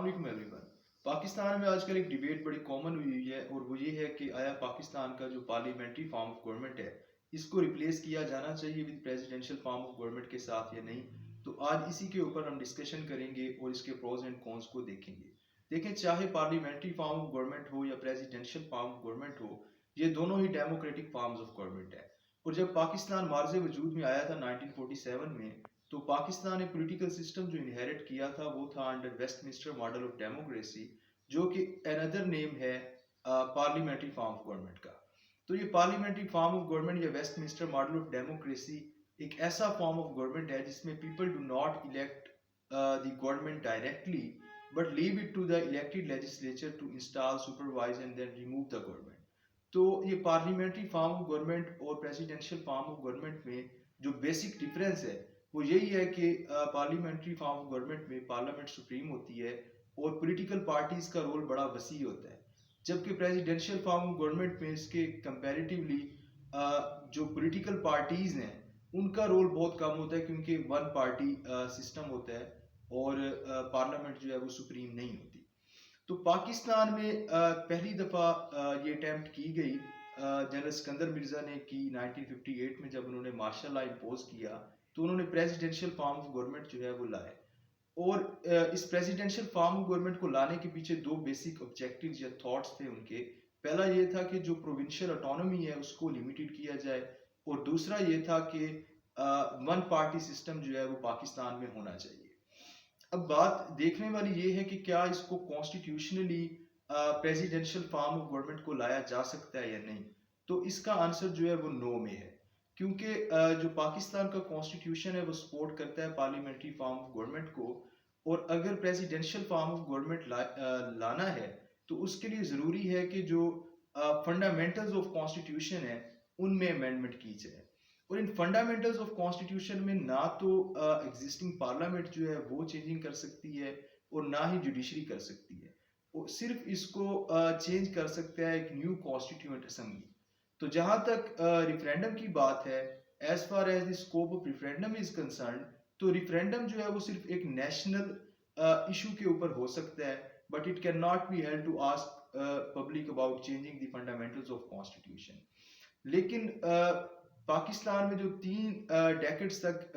अस्सलाम एवरीवन। पाकिस्तान में आजकल एक डिबेट बड़ी कॉमन हुई है और वो ये है कि आया पाकिस्तान का जो पार्लियामेंट्री फॉर्म ऑफ गवर्नमेंट है इसको रिप्लेस किया जाना चाहिए with presidential form of government के साथ या नहीं। तो आज इसी के ऊपर हम डिस्कशन करेंगे और इसके प्रोज एंड कॉन्स को देखेंगे। देखें, चाहे पार्लियामेंट्री फॉर्म ऑफ गवर्नमेंट हो या प्रेसिडेंशियल फॉर्म ऑफ गवर्नमेंट हो, ये दोनों ही डेमोक्रेटिक फॉर्म्स ऑफ गवर्नमेंट है। और जब पाकिस्तान मार्ज वजूद में आया था 1947 में, तो पाकिस्तान ने पॉलिटिकल सिस्टम जो इनहेरिट किया था वो था under Westminster model of democracy, जो कि अनदर नेम है पार्लियामेंट्री फॉर्म ऑफ गवर्नमेंट का। तो ये पार्लियामेंट्री फॉर्म ऑफ गवर्नमेंट या वेस्टमिंस्टर मॉडल ऑफ डेमोक्रेसी एक ऐसा फॉर्म ऑफ गवर्नमेंट है जिसमें people do not elect the government directly, but leave it to the elected legislature to install, supervise and then remove the government. तो ये parliamentary form of government और presidential form of government में जो basic difference है वो यही है कि पार्लियामेंट्री फॉर्म ऑफ गवर्नमेंट में पार्लियामेंट सुप्रीम होती है और पॉलिटिकल पार्टीज का रोल बड़ा वसी होता है, जबकि प्रेसिडेंशियल फॉर्म ऑफ गवर्नमेंट में इसके कंपैरेटिवली जो पॉलिटिकल पार्टीज हैं उनका रोल बहुत कम होता है, क्योंकि वन पार्टी सिस्टम होता है और पार्लियामेंट जो है वो सुप्रीम नहीं होती। तो पाकिस्तान में पहली दफ़ा ये अटैम्प्ट की गई जनरल सिकंदर मिर्ज़ा ने की 1958 में, जब उन्होंने मार्शल लॉ इम्पोज किया तो उन्होंने प्रेसिडेंशियल फॉर्म ऑफ गवर्नमेंट जो है वो लाए। और इस प्रेसिडेंशियल फॉर्म ऑफ गवर्नमेंट को लाने के पीछे दो बेसिक ऑब्जेक्टिव्स या थॉट्स थे उनके। पहला ये था कि जो प्रोविंशियल ऑटोनॉमी है उसको लिमिटेड किया जाए, और दूसरा ये था कि वन पार्टी सिस्टम जो है वो पाकिस्तान में होना चाहिए। अब बात देखने वाली ये है कि क्या इसको constitutionally presidential form of government को लाया जा सकता है या नहीं। तो इसका आंसर जो है वो नो में है, क्योंकि जो पाकिस्तान का कॉन्स्टिट्यूशन है वो सपोर्ट करता है पार्लियामेंट्री फॉर्म ऑफ गवर्नमेंट को, और अगर प्रेसिडेंशियल फॉर्म ऑफ गवर्नमेंट लाना है तो उसके लिए ज़रूरी है कि जो फंडामेंटल्स ऑफ कॉन्स्टिट्यूशन है उनमें अमेंडमेंट की जाए। और इन फंडामेंटल्स ऑफ कॉन्स्टिट्यूशन में ना तो एग्जिस्टिंग पार्लियामेंट जो है वो चेंजिंग कर सकती है और ना ही जुडिशरी कर सकती है। वो सिर्फ इसको चेंज कर सकता है एक न्यू कॉन्स्टिट्यूएंट असेंबली। तो जहां तक रिफरेंडम की बात है, as far as the scope of referendum is concern, तो रिफरेंडम जो है वो सिर्फ एक नेशनल इशू के ऊपर हो सकता है, but it cannot be held to ask public about changing the fundamentals of constitution. लेकिन पाकिस्तान में जो 3 डेकेड्स तक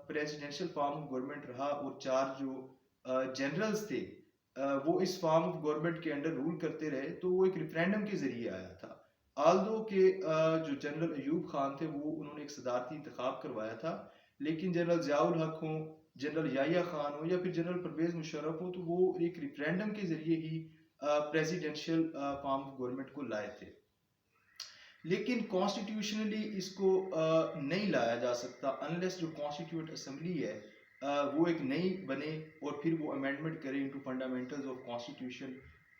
प्रेसिडेंशियल फॉर्म ऑफ गवर्नमेंट रहा और 4 जो जनरल्स थे वो इस फॉर्म ऑफ गवर्नमेंट के अंडर रूल करते रहे, तो वो एक रेफरेंडम के जरिए आया था। आल्दो के जो जनरल अयूब खान थे वो उन्होंने एक सदारती इंतखाब करवाया था, लेकिन जनरल ज़ियाउल हक हो, जनरल याहिया खान हो या फिर जनरल परवेज मुशर्रफ हो, तो वो एक रेफरेंडम के जरिए ही प्रेसिडेंशियल फॉर्म ऑफ गवर्नमेंट को लाए थे। लेकिन कॉन्स्टिट्यूशनली इसको नहीं लाया जा सकता अनलेस जो कॉन्स्टिट्यूंट असेंबली है वो एक नई बने और फिर वो अमेंडमेंट करे इनटू फंडामेंटल्स ऑफ कॉन्स्टिट्यूशन।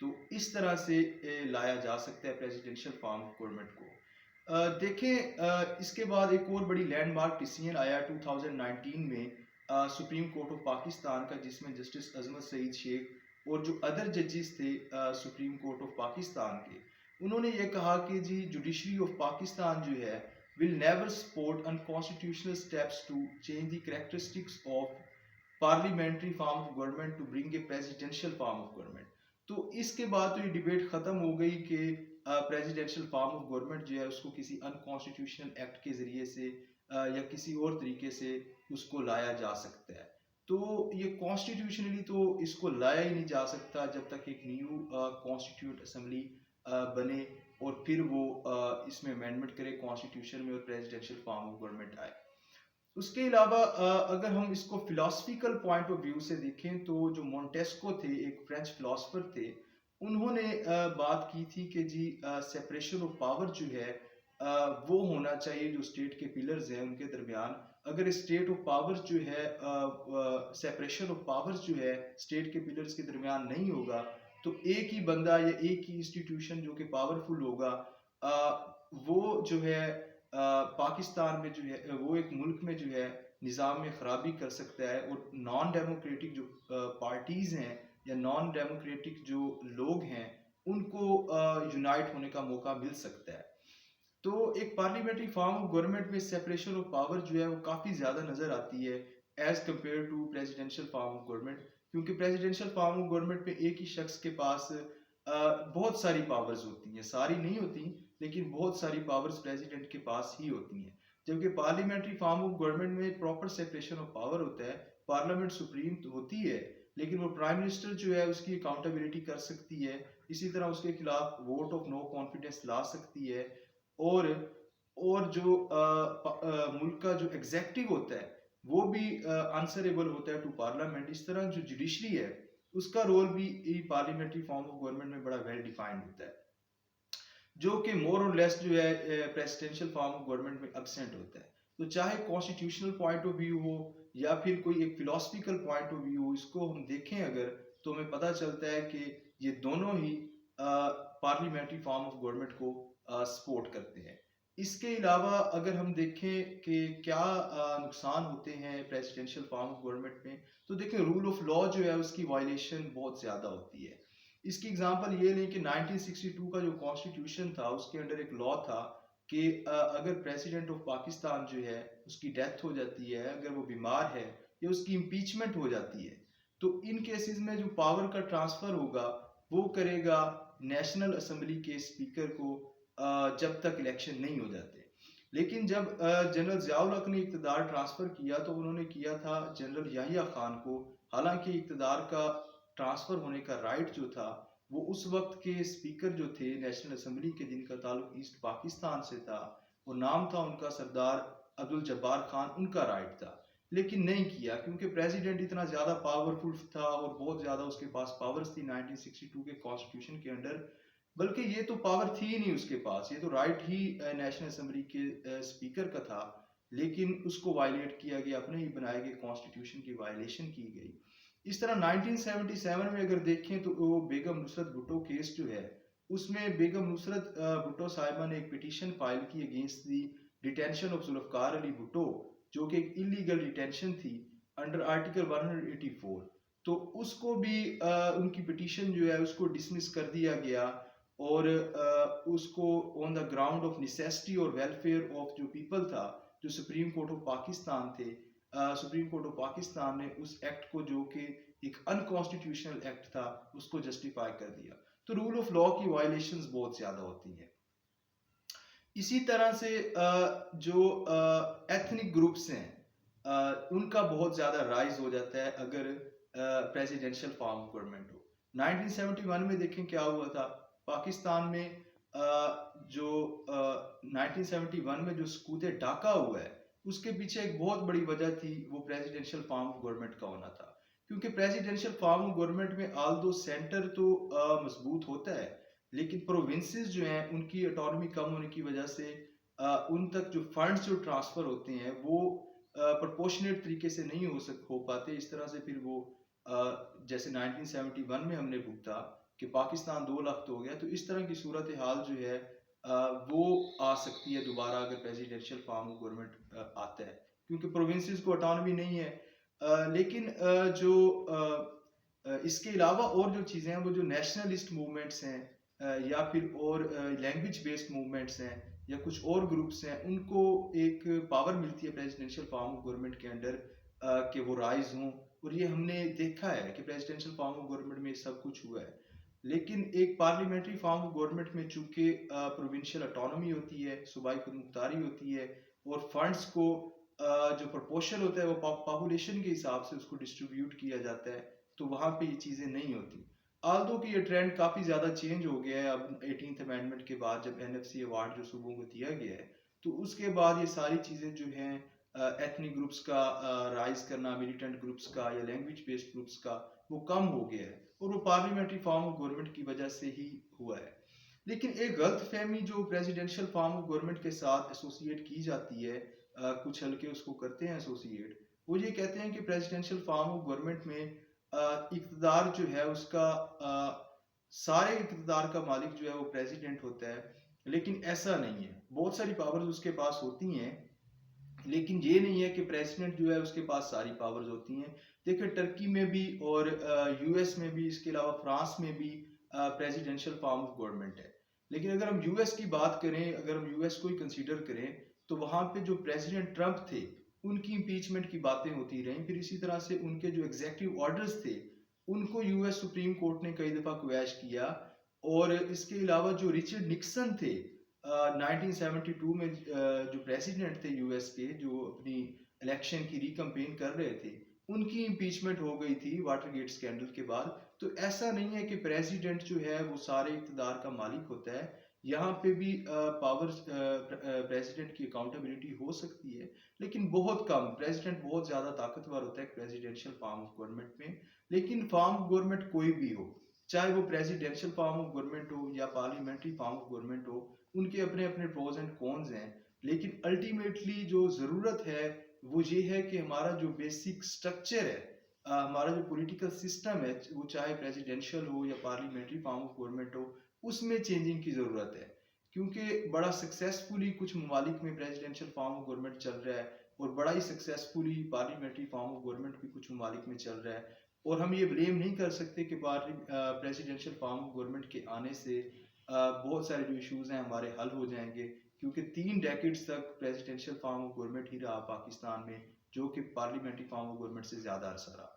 तो इस तरह से लाया जा सकता है प्रेसिडेंशियल फॉर्म ऑफ गवर्नमेंट को। देखें, इसके बाद एक और बड़ी लैंडमार्क डिसीजन आया 2019 में सुप्रीम कोर्ट ऑफ पाकिस्तान का, जिसमें जस्टिस अजमत सईद शेख और जो अदर जजेस थे सुप्रीम कोर्ट ऑफ पाकिस्तान के, उन्होंने ये कहा कि जी जुडिशरी ऑफ पाकिस्तान जो है will never support unconstitutional steps to change the characteristics of parliamentary form of government to bring a presidential form of government. तो इसके बाद तो ये डिबेट खत्म हो गई कि प्रेसिडेंशियल फॉर्म ऑफ गवर्नमेंट जो है उसको किसी अनकॉन्स्टिट्यूशनल एक्ट के जरिए से या किसी और तरीके से उसको लाया जा सकता है। तो ये कॉन्स्टिट्यूशनली तो इसको लाया ही नहीं जा सकता जब तक एक न्यू कॉन्स्टिट्यूट असेंबली बने और फिर वो इसमें अमेंडमेंट करे कॉन्स्टिट्यूशन में और प्रेसिडेंशियल फॉर्म ऑफ गवर्नमेंट आए। उसके अलावा अगर हम इसको फिलोसफिकल पॉइंट ऑफ व्यू से देखें तो जो मोंटेस्को थे, एक फ्रेंच फिलोसफर थे, उन्होंने बात की थी कि जी सेपरेशन ऑफ पावर जो है वो होना चाहिए जो स्टेट के पिलर्स हैं उनके दरमियान। अगर स्टेट ऑफ पावर्स जो है सेपरेशन ऑफ पावर्स जो है स्टेट के पिलर्स के दरमियान नहीं होगा, तो एक ही बंदा या एक ही इंस्टीट्यूशन जो कि पावरफुल होगा वो जो है पाकिस्तान में जो है वो एक मुल्क में जो है निज़ाम में ख़राबी कर सकता है, और नॉन डेमोक्रेटिक जो पार्टीज़ हैं या नॉन डेमोक्रेटिक जो लोग हैं उनको यूनाइट होने का मौका मिल सकता है। तो एक पार्लियामेंट्री फॉर्म ऑफ गवर्नमेंट में सेपरेशन ऑफ पावर जो है वो काफ़ी ज़्यादा नज़र आती है as compare to presidential form of government, क्योंकि प्रेसिडेंशियल फॉर्म ऑफ गवर्नमेंट में एक ही शख्स के पास बहुत सारी पावर्स होती हैं, सारी नहीं होती लेकिन बहुत सारी पावर्स प्रेसिडेंट के पास ही होती हैं। जबकि पार्लियामेंट्री फॉर्म ऑफ गवर्नमेंट में प्रॉपर सेपरेशन ऑफ पावर होता है। पार्लियामेंट सुप्रीम तो होती है लेकिन वो प्राइम मिनिस्टर जो है उसकी अकाउंटेबिलिटी कर सकती है, इसी तरह उसके खिलाफ वोट ऑफ नो कॉन्फिडेंस ला सकती है। और जो मुल्क का जो एग्जेक्टिव होता है वो भी आंसरेबल होता है टू पार्लियामेंट। इस तरह जो जुडिशरी है उसका रोल भी पार्लियामेंट्री फॉर्म ऑफ गवर्नमेंट में बड़ा वेल डिफाइंड होता है, जो कि मोर और लेस जो है प्रेसिडेंशियल फॉर्म ऑफ गवर्नमेंट में एब्सेंट होता है। तो चाहे कॉन्स्टिट्यूशनल पॉइंट ऑफ व्यू हो या फिर कोई एक फिलोसफिकल पॉइंट ऑफ व्यू हो, इसको हम देखें अगर तो हमें पता चलता है कि ये दोनों ही पार्लियामेंट्री फॉर्म ऑफ गवर्नमेंट को सपोर्ट करते हैं। इसके अलावा अगर हम देखें कि क्या नुकसान होते हैं प्रेसिडेंशियल फॉर्म ऑफ गवर्नमेंट में, तो देखें रूल ऑफ लॉ जो है उसकी वायलेशन बहुत ज़्यादा होती है। इसकी एग्जांपल ये लें कि 1962 का जो कॉन्स्टिट्यूशन था उसके अंडर एक लॉ था कि अगर प्रेसिडेंट ऑफ पाकिस्तान जो है उसकी डेथ हो जाती है, अगर वो बीमार है या उसकी इम्पीचमेंट हो जाती है, तो इन केसेस में जो पावर का ट्रांसफर होगा वो करेगा नेशनल असेंबली के स्पीकर को जब तक इलेक्शन नहीं हो जाते। लेकिन जब जनरल ज़ियाउल हक ने इक़्तिदार ट्रांसफ़र किया तो उन्होंने किया था जनरल याहिया खान को। हालांकि इक़्तिदार का ट्रांसफ़र होने का राइट जो था वो उस वक्त के स्पीकर जो थे नेशनल असेंबली के, जिनका ताल्लुक ईस्ट पाकिस्तान से था, वो नाम था उनका सरदार अब्दुल जब्बार खान, उनका राइट था। लेकिन नहीं किया क्योंकि प्रेसिडेंट इतना ज़्यादा पावरफुल था और बहुत ज़्यादा उसके पास पावर्स थी 1962 के कॉन्स्टिट्यूशन के अंडर। बल्कि ये तो पावर थी ही नहीं उसके पास, ये तो राइट ही नेशनल असेंबली के स्पीकर का था, लेकिन उसको वायलेट किया गया, अपने ही बनाए गए कॉन्स्टिट्यूशन की वायलेशन की गई। इस तरह 1977 में अगर देखें तो वो बेगम नुसरत भुट्टो केस जो है उसमें बेगम नुसरत भुट्टो साहिबा ने एक पिटीशन फाइल की against the detention of Zulfikar Ali Bhutto, जो कि एक इलीगल डिटेंशन थी अंडर आर्टिकल 184। तो उसको भी उनकी पिटीशन जो है उसको डिसमिस कर दिया गया और उसको on the ground of necessity और वेलफेयर ऑफ जो पीपल था, जो सुप्रीम कोर्ट ऑफ पाकिस्तान थे, सुप्रीम कोर्ट ऑफ पाकिस्तान ने उस एक्ट को, जो कि एक अनकॉन्स्टिट्यूशनल एक्ट था, उसको जस्टिफाई कर दिया। तो रूल ऑफ लॉ की वायलेशंस बहुत ज्यादा होती हैं। इसी तरह से जो एथनिक ग्रुप्स हैं उनका बहुत ज़्यादा राइज हो जाता है अगर प्रेसिडेंशियल फॉर्म ऑफ गवर्नमेंट हो। 1971 में देखें क्या हुआ था पाकिस्तान में, जो 1971 में जो सकूत डाका हुआ है उसके पीछे एक बहुत बड़ी वजह थी वो प्रेसिडेंशियल फॉर्म ऑफ गवर्नमेंट का होना था। क्योंकि प्रेसिडेंशियल फॉर्म ऑफ गवर्नमेंट में आल दो सेंटर तो मजबूत होता है, लेकिन प्रोविंसेस जो हैं उनकी ऑटोनॉमी कम होने की वजह से उन तक जो फंड्स जो ट्रांसफ़र होते हैं वो प्रोपोर्शनेट तरीके से नहीं हो पाते। इस तरह से फिर वो जैसे 1971 में हमने भुगता कि पाकिस्तान 2 लाख तो हो गया, तो इस तरह की सूरत हाल जो है वो आ सकती है दोबारा अगर प्रेसिडेंशियल फॉर्म ऑफ गवर्नमेंट आता है, क्योंकि प्रोविंसेस को ऑटोनॉमी नहीं है। लेकिन जो इसके अलावा और जो चीज़ें हैं वो जो नेशनलिस्ट मूवमेंट्स हैं या फिर और लैंग्वेज बेस्ड मूवमेंट्स हैं या कुछ और ग्रुप्स हैं, उनको एक पावर मिलती है प्रेसिडेंशियल फॉर्म ऑफ गवर्नमेंट के अंडर कि वो राइज हों। और ये हमने देखा है कि प्रेसिडेंशियल फॉर्म ऑफ गवर्नमेंट में सब कुछ हुआ है। लेकिन एक पार्लियामेंट्री फॉर्म ऑफ गवर्नमेंट में चूंकि प्रोविंशियल ऑटोनॉमी होती है, सूबाई खुद मुख्तारी होती है और फंड्स को जो प्रोपोर्शन होता है वो पॉपुलेशन के हिसाब से उसको डिस्ट्रीब्यूट किया जाता है, तो वहाँ पे ये चीज़ें नहीं होती। आल्दो कि ये ट्रेंड काफ़ी ज़्यादा चेंज हो गया है अब 18th अमेंडमेंट के बाद, जब एनएफसी अवार्ड जो सूबों को दिया गया है, तो उसके बाद ये सारी चीज़ें जो हैं एथनिक ग्रुप्स का राइज करना, मिलिटेंट ग्रुप्स का या लैंग्वेज बेस्ड ग्रुप्स का, वो कम हो गया है और वो पार्लियामेंट्री फॉर्म ऑफ गवर्नमेंट की वजह से ही हुआ है। लेकिन एक गलत फहमी जो प्रेसिडेंशियल फॉर्म ऑफ गवर्नमेंट के साथ एसोसिएट की जाती है, कुछ हल्के उसको करते हैं एसोसिएट, वो ये कहते हैं कि प्रेसिडेंशियल फॉर्म ऑफ गवर्नमेंट में इक़्तिदार जो है उसका सारे इक़्तिदार का मालिक जो है वो प्रेसिडेंट होता है। लेकिन ऐसा नहीं है, बहुत सारी पावर्स उसके पास होती हैं, लेकिन ये नहीं है कि प्रेसिडेंट जो है उसके पास सारी पावर्स होती हैं। देखिए टर्की में भी और यूएस में भी, इसके अलावा फ्रांस में भी प्रेसिडेंशियल फॉर्म ऑफ गवर्नमेंट है। लेकिन अगर हम यूएस की बात करें, अगर हम यूएस को ही कंसीडर करें, तो वहाँ पे जो प्रेसिडेंट ट्रंप थे उनकी इम्पीचमेंट की बातें होती रहीं। फिर इसी तरह से उनके जो एग्जेक्टिव ऑर्डर्स थे उनको यूएस सुप्रीम कोर्ट ने कई दफ़ा क्वैश किया। और इसके अलावा जो रिचर्ड निक्सन थे 1972 में जो प्रेसिडेंट थे यूएस के, जो अपनी इलेक्शन की रिकम्पेन कर रहे थे, उनकी इम्पीचमेंट हो गई थी वाटरगेट स्कैंडल के बाद। तो ऐसा नहीं है कि प्रेसिडेंट जो है वो सारे इक़्तिदार का मालिक होता है। यहाँ पे भी पावर प्रेसिडेंट की अकाउंटेबिलिटी हो सकती है, लेकिन बहुत कम। प्रेसिडेंट बहुत ज़्यादा ताकतवर होता है प्रेसिडेंशियल फॉर्म ऑफ गवर्नमेंट में। लेकिन फॉर्म ऑफ गवर्नमेंट कोई भी हो, चाहे वो प्रेसिडेंशियल फॉर्म ऑफ गवर्नमेंट हो या पार्लियामेंट्री फॉर्म ऑफ गवर्नमेंट हो, उनके अपने अपने प्रोज एंड कॉन्स हैं। लेकिन अल्टीमेटली जो ज़रूरत है वो ये है कि हमारा जो बेसिक स्ट्रक्चर है, हमारा जो पॉलिटिकल सिस्टम है, वो चाहे प्रेसिडेंशियल हो या पार्लियामेंट्री फॉर्म ऑफ गवर्नमेंट हो, उसमें चेंजिंग की ज़रूरत है। क्योंकि बड़ा सक्सेसफुली कुछ ममालिक में प्रेसिडेंशियल फॉर्म ऑफ गवर्नमेंट चल रहा है, और बड़ा ही successfully parliamentary form of government भी कुछ ममालिक में चल रहा है। और हम ये ब्लेम नहीं कर सकते कि प्रेसिडेंशियल फॉर्म ऑफ गवर्नमेंट के आने से बहुत सारे जो इश्यूज हैं हमारे हल हो जाएंगे। क्योंकि 3 डेकेड्स तक प्रेसिडेंशियल फॉर्म ऑफ गवर्नमेंट ही रहा पाकिस्तान में, जो कि पार्लियामेंट्री फॉर्म ऑफ गवर्नमेंट से ज़्यादा अरसा रहा।